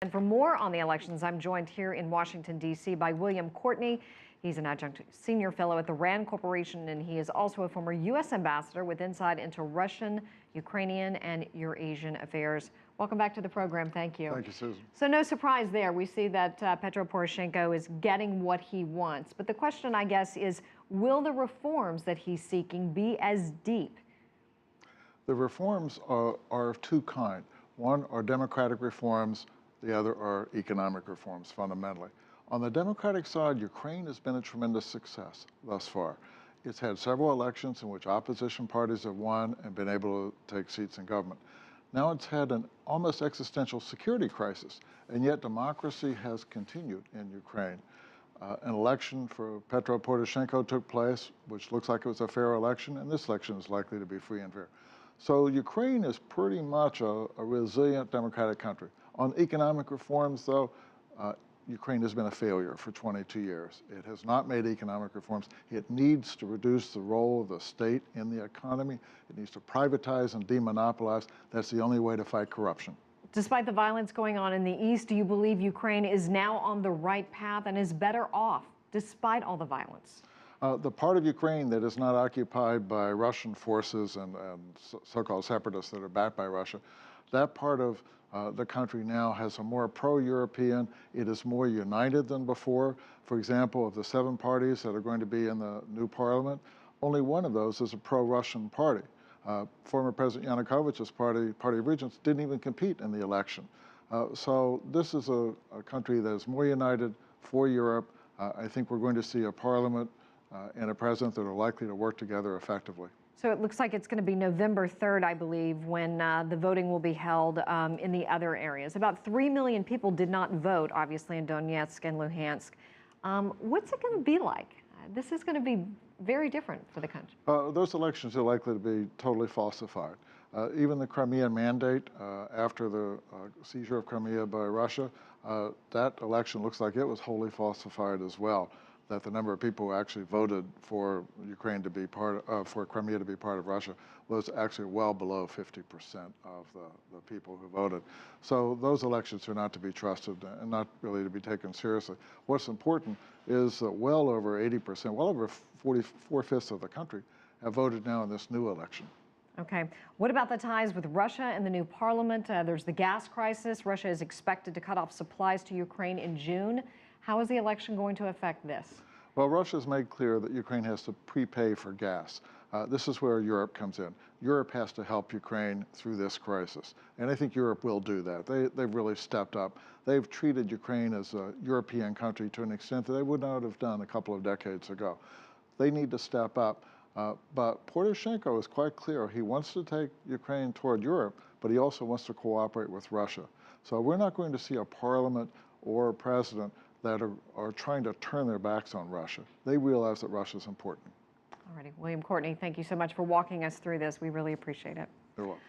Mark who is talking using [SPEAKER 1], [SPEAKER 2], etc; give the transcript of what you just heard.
[SPEAKER 1] And for more on the elections, I'm joined here in Washington, D.C. by William Courtney. He's an adjunct senior fellow at the RAND Corporation, and he is also a former U.S. ambassador with insight into Russian, Ukrainian, and Eurasian affairs. Welcome back to the program. Thank you.
[SPEAKER 2] Thank you, Susan.
[SPEAKER 1] So no surprise there. We see that Petro Poroshenko is getting what he wants. But the question, I guess, is will the reforms that he's seeking be as deep?
[SPEAKER 2] The reforms are of two kinds. One are democratic reforms. The other are economic reforms, fundamentally. On the democratic side, Ukraine has been a tremendous success thus far. It's had several elections in which opposition parties have won and been able to take seats in government. Now it's had an almost existential security crisis, and yet democracy has continued in Ukraine. An election for Petro Poroshenko took place, which looks like it was a fair election, and this election is likely to be free and fair. So Ukraine is pretty much a resilient democratic country. On economic reforms, though, Ukraine has been a failure for 22 years. It has not made economic reforms. It needs to reduce the role of the state in the economy. It needs to privatize and demonopolize. That's the only way to fight corruption.
[SPEAKER 1] Despite the violence going on in the East, do you believe Ukraine is now on the right path and is better off despite all the violence?
[SPEAKER 2] The part of Ukraine that is not occupied by Russian forces and so-called separatists that are backed by Russia, that part of the country now has a more pro-European, it is more united than before. For example, of the 7 parties that are going to be in the new parliament, only one of those is a pro-Russian party. Former President Yanukovych's Party of Regents, didn't even compete in the election. So this is a country that is more united for Europe. I think we're going to see a parliament and a president that are likely to work together effectively.
[SPEAKER 1] So it looks like it's going to be November 3rd, I believe, when the voting will be held in the other areas. About 3 million people did not vote, obviously, in Donetsk and Luhansk. What's it going to be like? This is going to be very different for the country.
[SPEAKER 2] Those elections are likely to be totally falsified. Even the Crimea mandate, after the seizure of Crimea by Russia, that election looks like it was wholly falsified as well. That the number of people who actually voted for Ukraine to be for Crimea to be part of Russia was actually well below 50% of the people who voted. So those elections are not to be trusted and not really to be taken seriously. What's important is that well over 80%, well over 4/5 of the country have voted now in this new election.
[SPEAKER 1] Okay. What about the ties with Russia and the new parliament? There's the gas crisis. Russia is expected to cut off supplies to Ukraine in June. How is the election going to affect this?
[SPEAKER 2] Well, Russia's made clear that Ukraine has to prepay for gas. This is where Europe comes in. Europe has to help Ukraine through this crisis. And I think Europe will do that. They've really stepped up. They've treated Ukraine as a European country to an extent that they would not have done a couple of decades ago. They need to step up. But Poroshenko is quite clear. He wants to take Ukraine toward Europe, but he also wants to cooperate with Russia. So we're not going to see a parliament or a president that are trying to turn their backs on Russia. They realize that Russia is important.
[SPEAKER 1] All righty. William Courtney, thank you so much for walking us through this. We really appreciate it.
[SPEAKER 2] You're welcome.